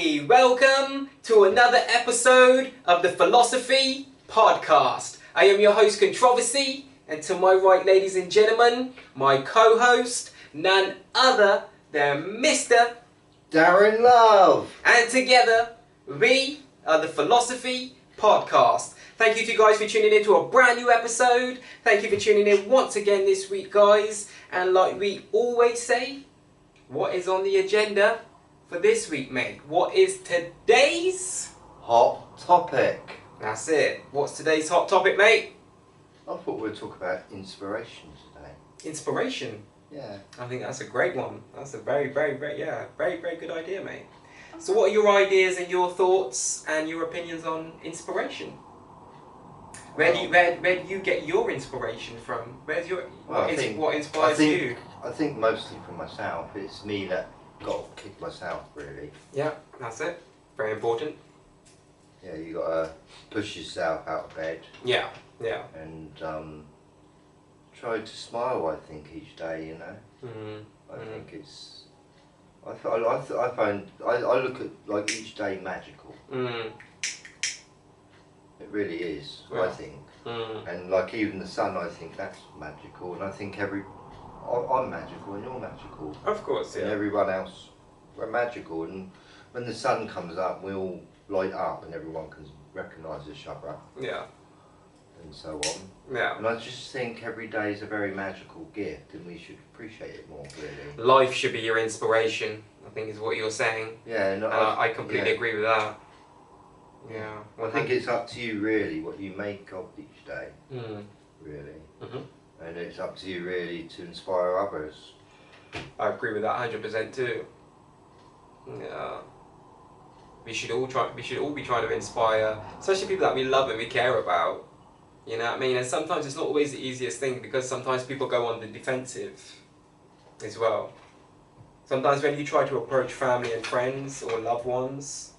Hey, welcome to another episode of the Philosophy Podcast. I am your host, Controversy, and to my right, ladies and gentlemen, my co-host, none other than Mr. Darren Love. And together, we are the Philosophy Podcast. Thank you to you guys for tuning in to a brand new episode. Thank you for tuning in once again this week, guys. And like we always say, what is on the agenda for this week, mate? What is today's Hot topic. That's it. What's today's hot topic, mate? I thought we'd talk about inspiration today. Inspiration. Yeah. I think that's a great one. That's a very good idea, mate. So what are your ideas and your thoughts and your opinions on inspiration? Where do you get your inspiration from? Where's your what inspires you? I think mostly from myself. It's me that got to kick myself, really. Yeah, that's it. Very important. Yeah, you got to push yourself out of bed. Yeah. And try to smile, I think, each day, you know. I think it's... I look at like each day magical. It really is, I think. And like even the sun, I think that's magical. And I think I'm magical and you're magical. Of course, yeah. And everyone else, we're magical. And when the sun comes up, we all light up and everyone can recognise each other. Yeah. And so on. Yeah. And I just think every day is a very magical gift and we should appreciate it more, really. Life should be your inspiration, I think is what you're saying. Yeah. And I completely agree with that. Yeah. I think it's up to you, really, what you make of each day. Really. And it's up to you, really, to inspire others. I agree with that 100% too. Yeah. We should all be trying to inspire, especially people that we love and we care about. You know what I mean? And sometimes it's not always the easiest thing because sometimes people go on the defensive as well. Sometimes when you try to approach family and friends or loved ones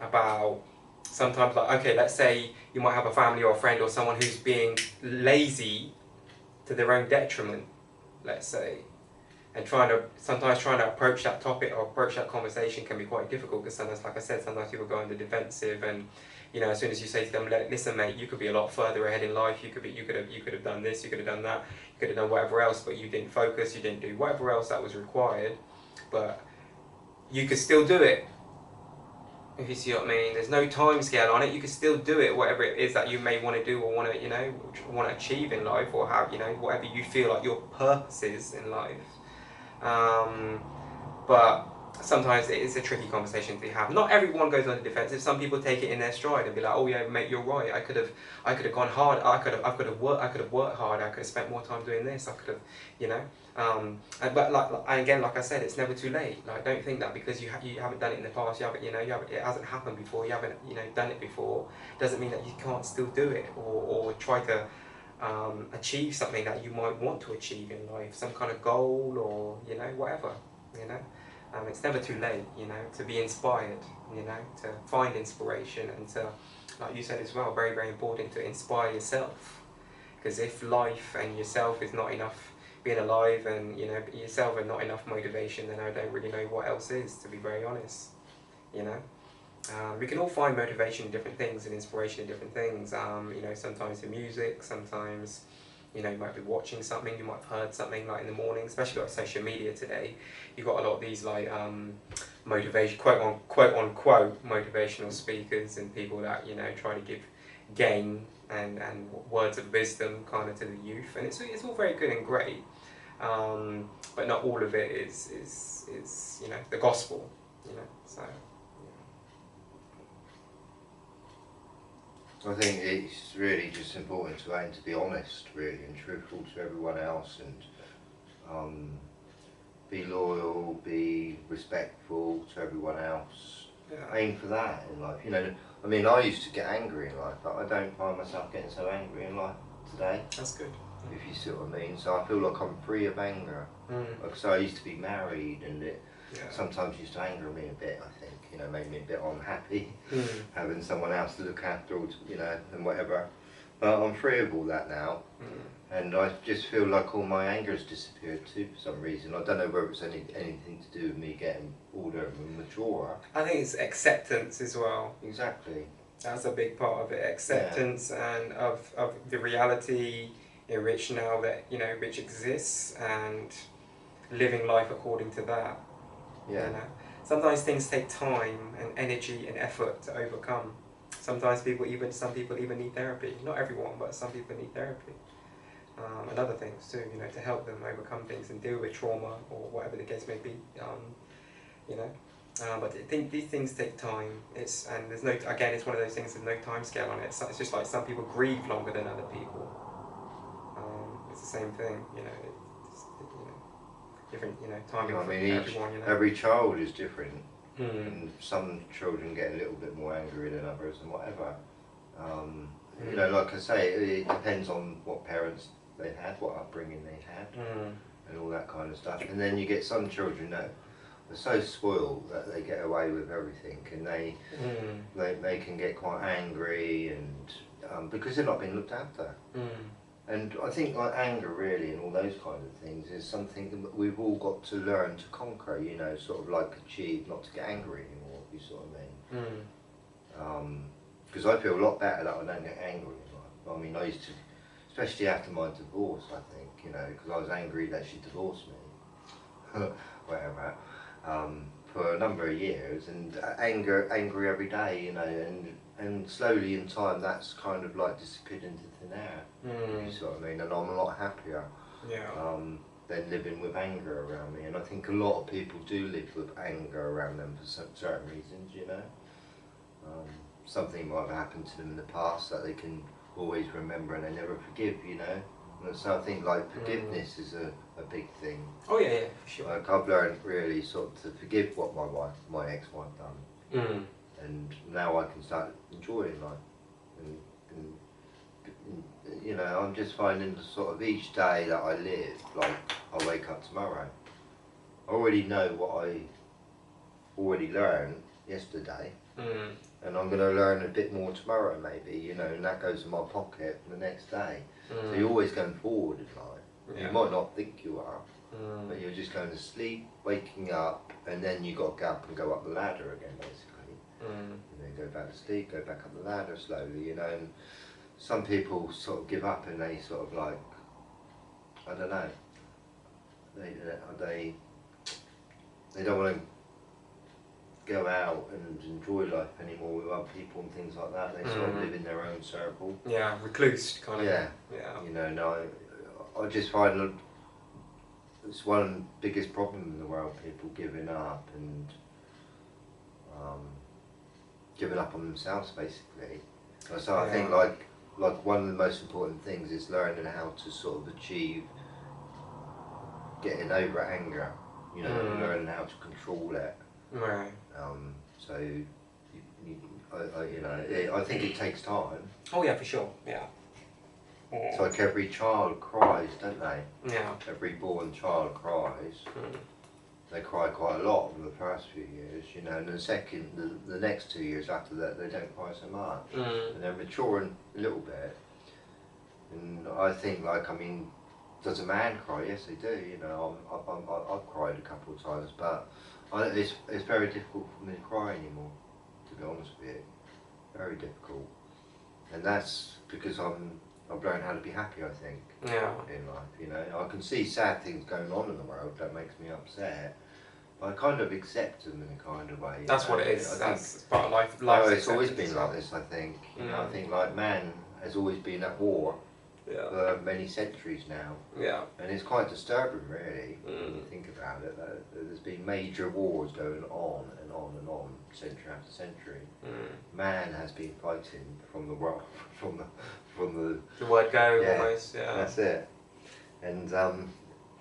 about sometimes, like, okay, let's say you might have a family or a friend or someone who's being lazy to their own detriment, let's say, and sometimes trying to approach that topic or approach that conversation can be quite difficult because sometimes, like I said, sometimes people go on the defensive and, you know, as soon as you say to them, listen mate, you could be a lot further ahead in life, you could have done this, you could have done that, you could have done whatever else, but you didn't focus, you didn't do whatever else that was required, but you could still do it. If you see what I mean, there's no time scale on it. You can still do it, whatever it is that you may want to do or want to achieve in life, or have, whatever you feel like your purpose is in life. But sometimes it is a tricky conversation to have. Not everyone goes on the defensive. Some people take it in their stride and be like, "Oh yeah, mate, you're right. I could have gone hard. I could have worked hard. I could have spent more time doing this. I could have, But like I said, it's never too late. Like, don't think that because you haven't done it in the past, it hasn't happened before. You haven't done it before. Doesn't mean that you can't still do it or try to achieve something that you might want to achieve in life, some kind of goal or whatever. It's never too late, to be inspired, to find inspiration and to, like you said as well, very, very important to inspire yourself. Because if life and yourself is not enough, being alive and, yourself are not enough motivation, then I don't really know what else is, to be very honest, We can all find motivation in different things and inspiration in different things, sometimes in music, sometimes you might be watching something, you might have heard something like in the morning, especially like social media today. You've got a lot of these like motivation, quote unquote motivational speakers and people that try to give gain and words of wisdom kind of to the youth, and it's all very good and great, but not all of it is the gospel, so. I think it's really just important to aim to be honest, really, and truthful to everyone else, and be loyal, be respectful to everyone else. Yeah. Aim for that in life. I mean, I used to get angry in life, but I don't find myself getting so angry in life today. That's good. If you see what I mean. So I feel like I'm free of anger. So I used to be married, and it sometimes used to anger me a bit, I think. Made me a bit unhappy, having someone else to look after, and whatever. But I'm free of all that now. Mm. And I just feel like all my anger has disappeared too for some reason. I don't know whether it's anything to do with me getting older and maturer. I think it's acceptance as well. Exactly. That's a big part of it. Acceptance and of the reality in which now that, you know, which exists, and living life according to that. Yeah. You know? Sometimes things take time and energy and effort to overcome. Sometimes some people even need therapy. Not everyone, but some people need therapy. And other things too, you know, to help them overcome things and deal with trauma or whatever the case may be. You know, but I think these things take time. And there's no, again, it's one of those things with no time scale on it. So it's just like some people grieve longer than other people. It's the same thing, you know. Different, you know, timing for everyone. You know, every child is different, mm. and some children get a little bit more angry than others, and whatever. You know, like I say, it depends on what parents they had, what upbringing they had, and all that kind of stuff. And then you get some children that are so spoiled that they get away with everything, and they can get quite angry, and because they're not being looked after. And I think like anger really and all those kind of things is something that we've all got to learn to conquer, you know, sort of like achieve not to get angry anymore, you sort of mean. Because I feel a lot better that I don't get angry. I mean, I used to, especially after my divorce, I think, you know, because I was angry that she divorced me, whatever, for a number of years, and angry every day, you know, and slowly in time that's kind of like disappeared into thin air, you see what I mean, and I'm a lot happier than living with anger around me. And I think a lot of people do live with anger around them for certain reasons, you know. Something might have happened to them in the past that they can always remember and they never forgive, you know. And so I think like forgiveness is a big thing. Oh yeah, for sure. Like I've learned really sort of to forgive what my ex-wife done. And now I can start enjoying life, and you know, I'm just finding the sort of each day that I live, like I wake up tomorrow, I already know what I already learned yesterday, and I'm going to learn a bit more tomorrow maybe, you know, and that goes in my pocket the next day. So you're always going forward in life. You might not think you are, but you're just going to sleep, waking up, and then you got to get up and go up the ladder again basically. And then go back to sleep, go back up the ladder slowly, you know. And some people sort of give up and they sort of like, I don't know, they don't want to go out and enjoy life anymore with other people and things like that. They sort of live in their own circle. Yeah, recluse kind of. Yeah. You know, no, I just find that it's one of the biggest problems in the world, people giving up and giving up on themselves basically. So I think like one of the most important things is learning how to sort of achieve getting over anger, you know, learning how to control it. Right. So you know, I think it takes time. Oh yeah, for sure. Yeah. It's like every child cries, don't they? Yeah. Every born child cries. They cry quite a lot in the first few years, you know, and the next 2 years after that, they don't cry so much. And they're maturing a little bit. And I think, like, I mean, does a man cry? Yes, they do, you know. I've cried a couple of times, but it's very difficult for me to cry anymore, to be honest with you. Very difficult. And that's because I've learned how to be happy, I think, in life, you know. I can see sad things going on in the world that makes me upset, but I kind of accept them in a kind of way. That's what it is. That's part of life. It's always been like this, I think. You know, I think like man has always been at war for many centuries now. Yeah. And it's quite disturbing, really, when you think about it. That there's been major wars going on and on and on, century after century. Man has been fighting from the world, from the word go, almost. Yeah. That's it. And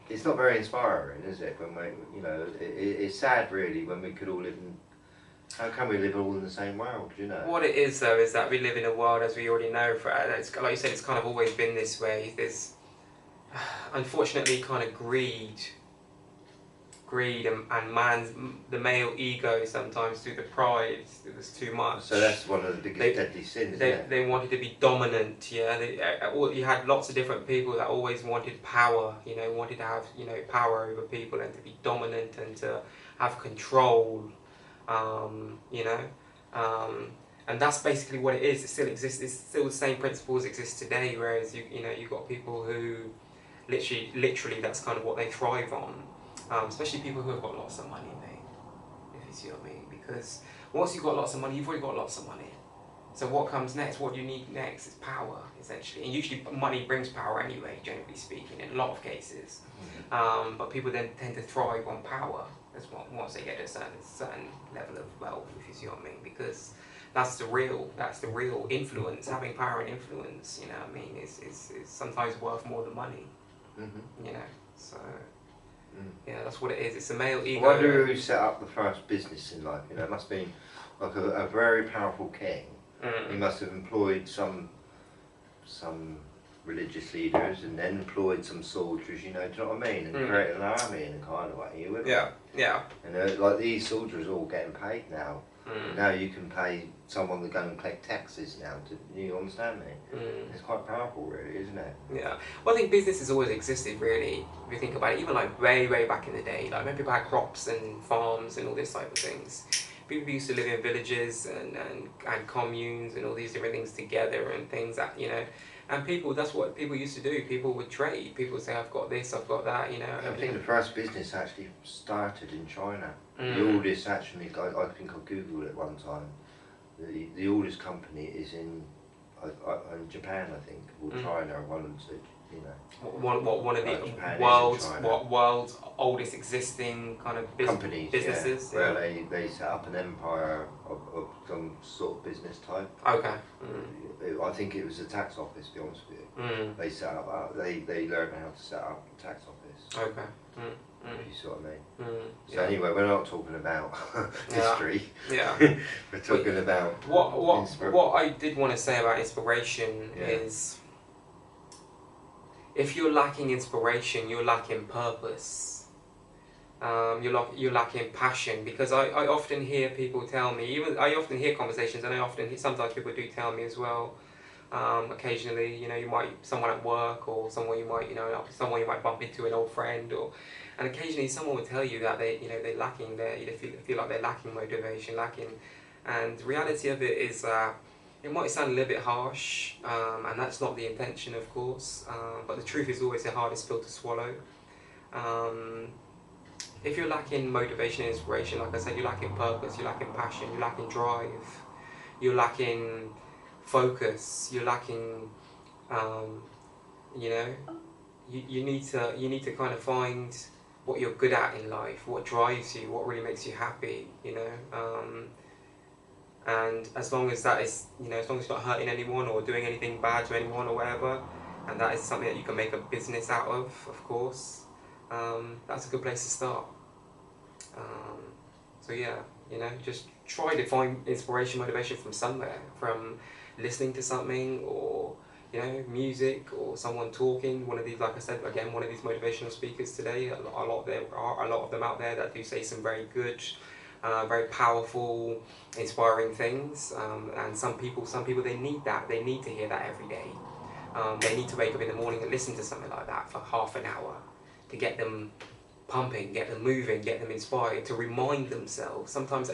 it's not very inspiring, is it? When we, you know, it's sad really when we could all live in. How can we live all in the same world, you know? What it is though is that we live in a world, as we already know, it's, like you said, it's kind of always been this way. There's unfortunately kind of greed greed and the male ego sometimes through the pride. It was too much. So that's one of the biggest deadly sins, isn't it? They wanted to be dominant, yeah. You had lots of different people that always wanted power, wanted to have, power over people and to be dominant and to have control, and that's basically what it is. It still exists. It's still the same principles exist today. Whereas you've got people who literally that's kind of what they thrive on. Especially people who have got lots of money, mate. If you see what I mean, because once you've got lots of money, you've already got lots of money. So what comes next? What do you need next? Is power, essentially. And usually money brings power anyway, generally speaking, in a lot of cases. But people then tend to thrive on power once they get a certain level of wealth, if you see what I mean, because that's the real influence. Having power and influence, is sometimes worth more than money. So yeah, that's what it is. It's a male ego. I wonder who set up the first business in life. It must have been like a very powerful king. He must have employed some religious leaders and then employed some soldiers, do you know what I mean? And created an army in a kind of way. Yeah. And like these soldiers are all getting paid now. Now you can pay someone to go and collect taxes now. You understand me? It's quite powerful, really, isn't it? Yeah. Well, I think business has always existed, really. If you think about it, even like way back in the day, like when people had crops and farms and all this type of things. People used to live in villages and communes and all these different things together and things that, and that's what people used to do. People would trade. People would say, I've got this, I've got that, I think the first business actually started in China. The oldest, actually, I think I googled it one time. The oldest company is in Japan, I think, or China, one of the two. One of the world's oldest existing kind of companies, businesses, where they set up an empire of some sort of business type. Okay. I think it was a tax office, to be honest with you. They set up, they learned how to set up a tax office. Okay. If you see what I mean. So anyway, we're not talking about history. Yeah. We're talking about what I did want to say about inspiration is, if you're lacking inspiration, you're lacking purpose. You're lacking passion, because I often hear people tell me, I often hear conversations, and sometimes people do tell me as well. Occasionally, someone at work or someone you might bump into, an old friend, and occasionally someone will tell you that they're lacking, they feel like they're lacking motivation, and the reality of it is it might sound a little bit harsh, and that's not the intention, of course, but the truth is always the hardest pill to swallow. If you're lacking motivation and inspiration, like I said, you're lacking purpose, you're lacking passion, you're lacking drive, you're lacking focus, you're lacking, you need to kind of find what you're good at in life, what drives you, what really makes you happy, and as long as that is, as long as it's not hurting anyone or doing anything bad to anyone or whatever, and that is something that you can make a business out of course, that's a good place to start. So yeah, just try to find inspiration, motivation from somewhere, from listening to something, or music, or someone talking. One of these, like I said again, one of these motivational speakers today. There are a lot of them out there that do say some very good, very powerful, inspiring things. And some people they need that. They need to hear that every day. They need to wake up in the morning and listen to something like that for half an hour to get them pumping, get them moving, get them inspired, to remind themselves. Sometimes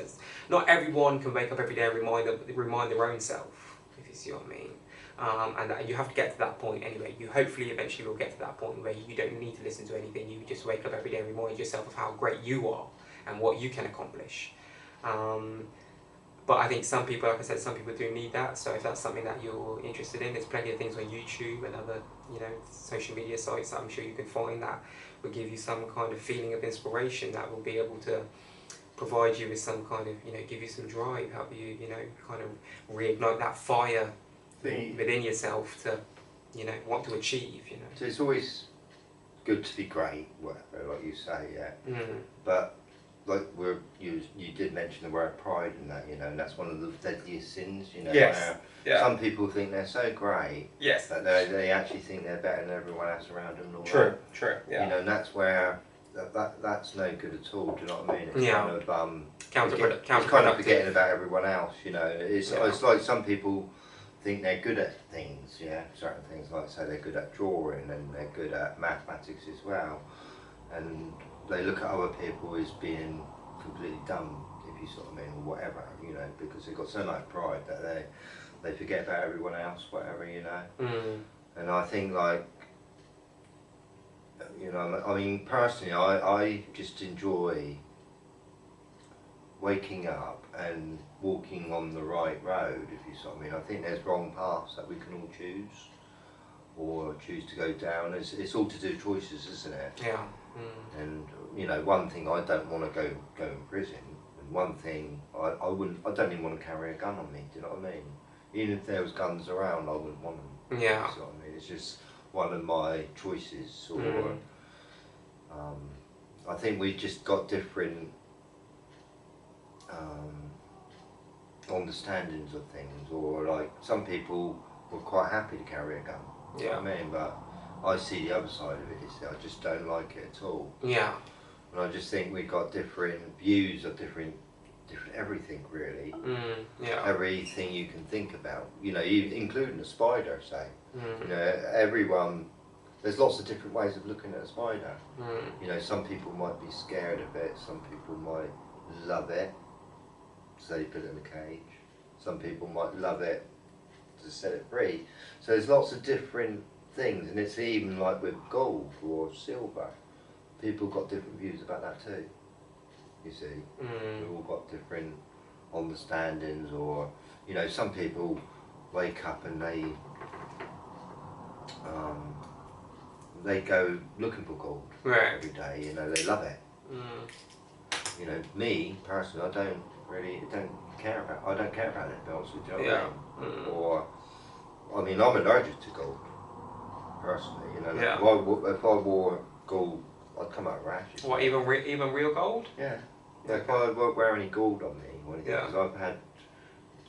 not everyone can wake up every day and remind their own self, if you see what I mean. And you have to get to that point anyway. You hopefully eventually will get to that point where you don't need to listen to anything. You just wake up every day and remind yourself of how great you are and what you can accomplish. But I think some people, like I said, some people do need that. So if that's something that you're interested in, there's plenty of things on YouTube and other, social media sites that I'm sure you can find that will give you some kind of feeling of inspiration, that will be able to provide you with some kind of, give you some drive, help you, kind of reignite that fire within yourself to, want to achieve, So it's always good to be great, whatever, like you say, yeah. But like you did mention the word pride in that, and that's one of the deadliest sins, Yes. where some people think they're so great, yes, that they actually think they're better than everyone else around them. True, yeah. And that's where that's no good at all. Do you know what I mean? It's Yeah. kind of it's kind of forgetting about everyone else. You know, it's like some people think they're good at things. Yeah, certain things, like say they're good at drawing and they're good at mathematics as well, and they look at other people as being completely dumb, if you sort of mean, or whatever. You know, because they've got so much pride that they forget about everyone else, whatever. You know. And I think, like, you know, I mean, personally, I just enjoy waking up and walking on the right road, if you sort of mean. I think there's wrong paths that we can all choose, or choose to go down. It's all to do with choices, isn't it? Yeah. And, you know, one thing, I don't want to go in prison. And one thing, I don't even want to carry a gun on me, do you know what I mean? Even if there was guns around, I wouldn't want them. Yeah. You know what I mean? It's just one of my choices, or I think we just got different understandings of things, or like some people were quite happy to carry a gun. You know what I mean? But I see the other side of it. I just don't like it at all. Yeah. And I just think we got different views of different everything, really. Yeah. Everything you can think about, you know, including a spider, say. You know, everyone, there's lots of different ways of looking at a spider. You know, some people might be scared of it, some people might love it, so they put it in a cage. Some people might love it to set it free. So there's lots of different things, and it's even like with gold or silver. People got different views about that too, you see. We've all got different understandings, or, you know, some people wake up and they go looking for gold every day, you know, they love it. You know, me personally, I don't care about it, to be honest with you. You know what I mean? Or, I mean, I'm allergic to gold, personally, you know. If I wore gold, I'd come out rashes. What, even real gold? Yeah. If I won't wear any gold on me, or anything, because I've had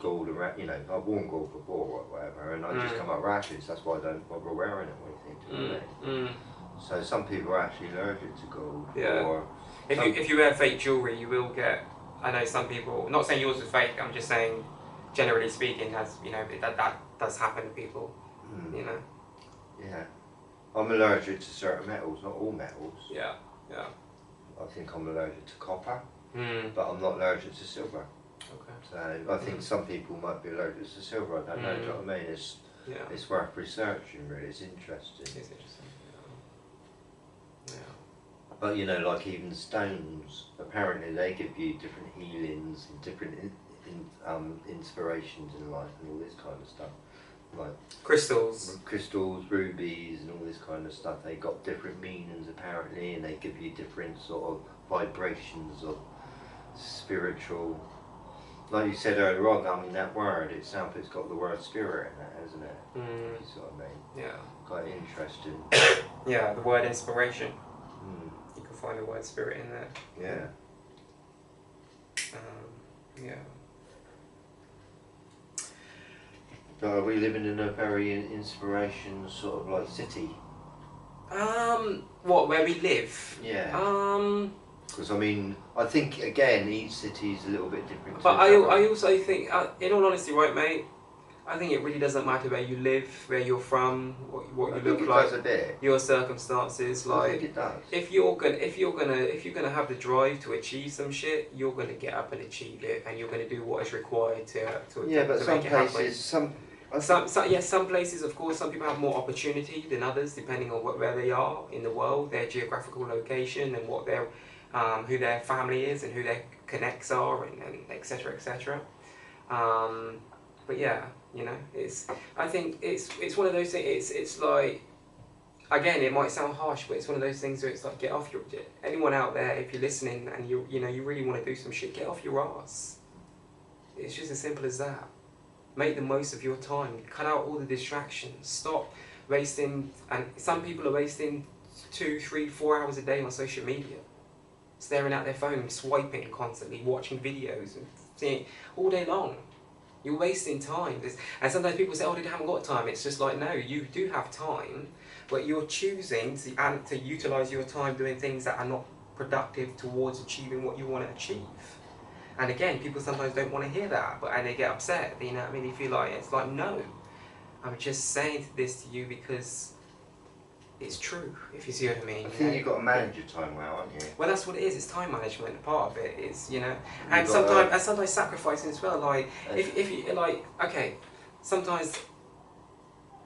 gold around, you know, I've worn gold before or whatever, and I just come out rashes. That's why I don't bother wearing it or anything. Do you know what I mean? So some people are actually allergic to gold. Yeah. Or if you wear fake jewellery, you will get. I know some people. Not saying yours is fake. I'm just saying, generally speaking, as you know, that does happen to people. You know. Yeah. I'm allergic to certain metals, not all metals. Yeah. Yeah. I think I'm allergic to copper, but I'm not allergic to silver. Okay. So I think some people might be allergic to silver. I don't know. Do you know what I mean? It's worth researching. Really, it's interesting. It's interesting. Yeah. But you know, like even stones, apparently they give you different healings and different inspirations in life and all this kind of stuff. Like crystals, rubies and all this kind of stuff. They got different meanings apparently, and they give you different sort of vibrations of spiritual. Like you said earlier on, I mean, that word itself, it's got the word spirit in it, hasn't it? You see what I mean? Yeah. Quite interesting. Yeah, the word inspiration. You can find the word spirit in there. Yeah. Yeah. So are we living in a very inspiration sort of like city? What, where we live? Yeah. Because I mean, I think again, each city is a little bit different. But I also think, in all honesty, right, mate, I think it really doesn't matter where you live, where you're from, what you look like, does a bit. your circumstances. Like, I think it does. If you're gonna have the drive to achieve some shit, you're gonna get up and achieve it, and you're gonna do what is required to but to some make it happen. places, Some places, of course, some people have more opportunity than others, depending on where they are in the world, their geographical location, and what their who their family is, and who their connects are, and etc. etc. But yeah, you know, I think it's one of those things. It's like, again, it might sound harsh, but it's one of those things where it's like, get off your. Anyone out there, if you're listening and you really want to do some shit, get off your ass. It's just as simple as that. Make the most of your time. Cut out all the distractions. Stop wasting. And some people are wasting 2, 3, 4 hours a day on social media, staring at their phone, swiping constantly, watching videos and seeing all day long. You're wasting time. And sometimes people say, "Oh, they haven't got time." It's just like, no, you do have time, but you're choosing to utilize your time doing things that are not productive towards achieving what you want to achieve. And again, people sometimes don't want to hear that, and they get upset. You know what I mean? They feel like it's like, no, I'm just saying this to you because it's true, if you see what I mean. I think you've got to manage your time well, haven't you? Well, that's what it is. It's time management. Part of it is, you know, and sometimes sacrificing as well. Like if you like, okay, sometimes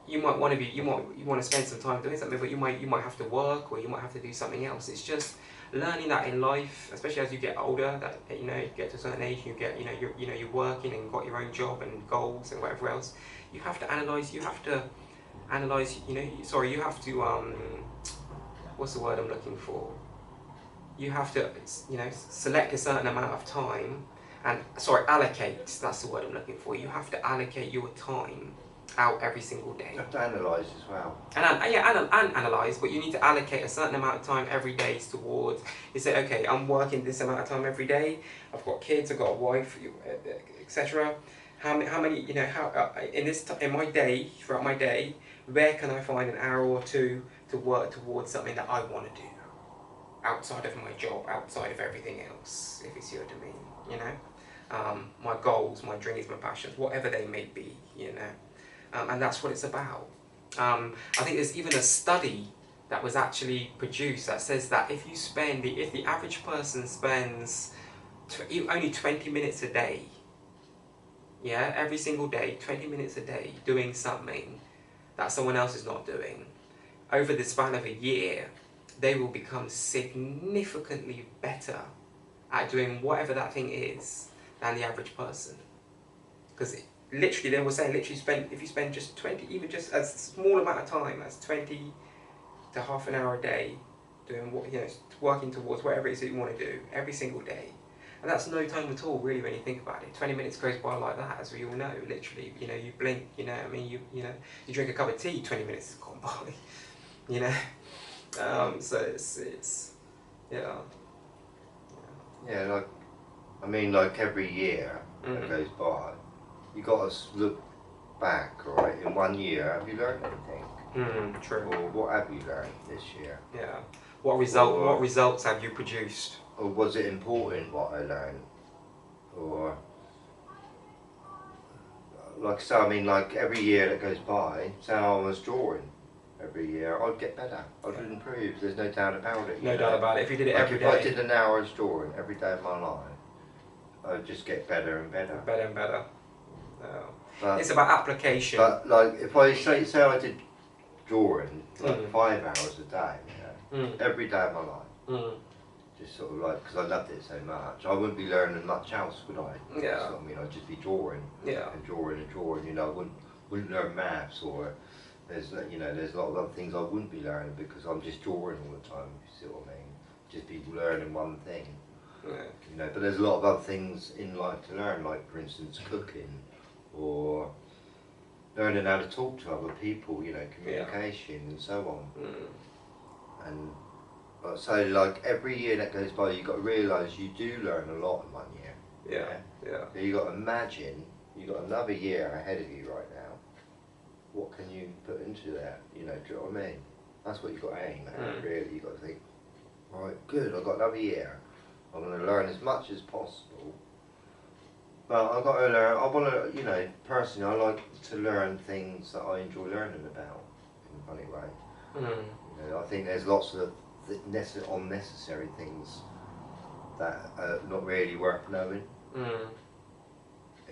you might want to you want to spend some time doing something, but you might have to work, or you might have to do something else. It's just learning that in life, especially as you get older, that you know, you get to a certain age, you get you're working and got your own job and goals and whatever else. You have to analyze. You have to what's the word I'm looking for? You have to, select a certain amount of time and, allocate, that's the word I'm looking for. You have to allocate your time out every single day. You have to analyse as well. And analyse, but you need to allocate a certain amount of time every day towards, you say, okay, I'm working this amount of time every day, I've got kids, I've got a wife, etc. How many, in my day, throughout my day, where can I find an hour or two to work towards something that I want to do outside of my job, outside of everything else, if you see what I mean, you know? My goals, my dreams, my passions, whatever they may be, you know? And that's what it's about. I think there's even a study that was actually produced that says that if the average person spends only 20 minutes a day, yeah, every single day, 20 minutes a day, doing something that someone else is not doing, over the span of a year, they will become significantly better at doing whatever that thing is than the average person. Because literally, they were saying, if you spend just 20, even just a small amount of time, that's 20 to half an hour a day, doing working towards whatever it is that you want to do every single day. And that's no time at all, really, when you think about it. 20 minutes goes by like that, as we all know, literally. You know, you blink, you know, I mean, you drink a cup of tea, 20 minutes has gone by, you know. So it's yeah. Yeah, like every year that goes by, you got to look back, right? In 1 year, have you learned anything? True. Or what have you learned this year? Yeah. What results have you produced? Or was it important what I learned? Or like every year that goes by, say I was drawing every year, I'd get better. I'd improve. There's no doubt about it. No doubt about it. If you did it every day. If I did an hour's drawing every day of my life, I'd just get better and better. Better and better. It's about application. But like if I say I did drawing like 5 hours a day, every day of my life. Just sort of like, because I loved it so much, I wouldn't be learning much else, would I? Yeah. So, I mean, I'd just be drawing and drawing and drawing. You know, I wouldn't learn maths, or there's a lot of other things I wouldn't be learning because I'm just drawing all the time. If you see what I mean? Just be learning one thing. Yeah. You know, but there's a lot of other things in life to learn, like for instance cooking, or learning how to talk to other people. You know, communication and so on. And so, like every year that goes by, you've got to realise you do learn a lot in 1 year. Yeah. So you've got to imagine you've got another year ahead of you right now. What can you put into that? You know, do you know what I mean? That's what you've got to aim at. Really, you've got to think, right, good. I've got another year. I'm going to learn as much as possible. But I've got to learn. I want to, personally, I like to learn things that I enjoy learning about in a funny way. You know, I think there's lots of unnecessary things that are not really worth knowing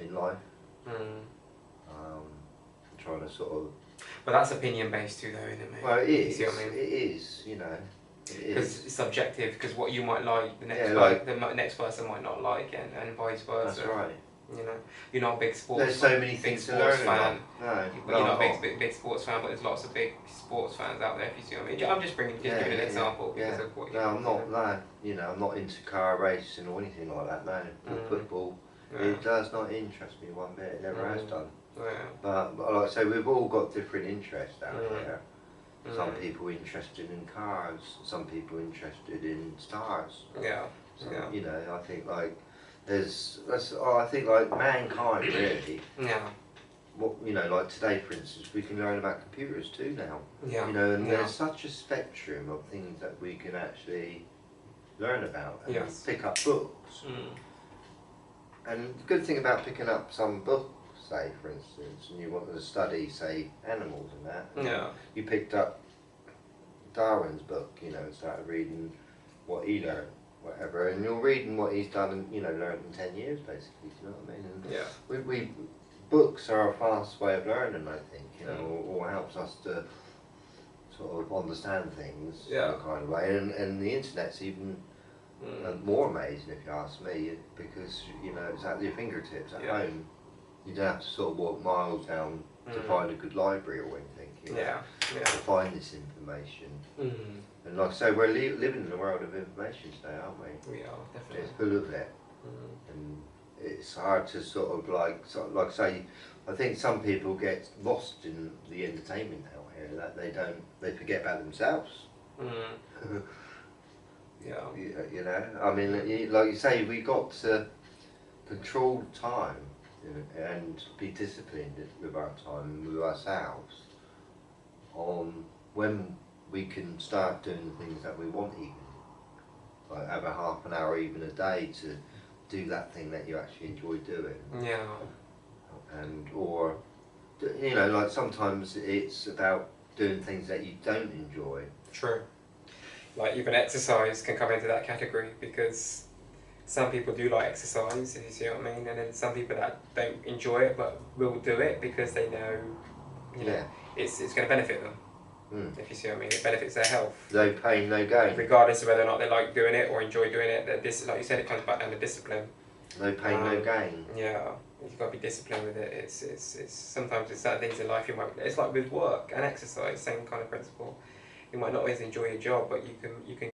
in life. Trying to sort of. But that's opinion based too, though, isn't it, mate? Well, it is. You see what I mean? It is. You know. Because it's subjective. Because what you might like, the next person might not like, and vice versa. That's right. You know, you're not a big sports. There's so many things to learn about. You're not a big sports fan, but there's lots of big sports fans out there. If you see what I mean, I'm just giving an example because of what. I'm not. No, I'm not into car racing or anything like that. No, football. It does not interest me one bit. It never has done. But like I say, we've all got different interests out there. Some people interested in cars. Some people interested in stars. So, you know, I think like. I think like mankind really. What like today, for instance, we can learn about computers too now. You know, and there's such a spectrum of things that we can actually learn about and Yes. pick up books. And the good thing about picking up some books, say for instance, and you wanted to study, say, animals and that, and you picked up Darwin's book, you know, and started reading what he learned, whatever, and you're reading what he's done and, you know, learned in 10 years basically, do you know what I mean? And we books are a fast way of learning, I think, you know, or helps us to sort of understand things in a kind of way, and the internet's even more amazing if you ask me, because, you know, it's at your fingertips at home. You don't have to sort of walk miles down to find a good library or anything, you know, to find this information. And like I say, we're living in a world of information today, aren't we? We are, definitely. It's full of it. And it's hard to sort of like say, I think some people get lost in the entertainment out here, that they forget about themselves. You know, I mean, like you say, we got to control time, you know, and be disciplined with our time and with ourselves on when we can start doing the things that we want, even like have a half an hour even a day to do that thing that you actually enjoy doing. And or, you know, like sometimes it's about doing things that you don't enjoy. True. Like even exercise can come into that category, because some people do like exercise, if you see what I mean, and then some people that don't enjoy it but will do it because they know, you know, it's going to benefit them. If you see what I mean, it benefits their health. No pain, no gain. Regardless of whether or not they like doing it or enjoy doing it, like you said, it comes back down to discipline. No pain, no gain. Yeah, you've got to be disciplined with it. It's sometimes it's certain things in life you might. It's like with work and exercise, same kind of principle. You might not always enjoy your job, but you can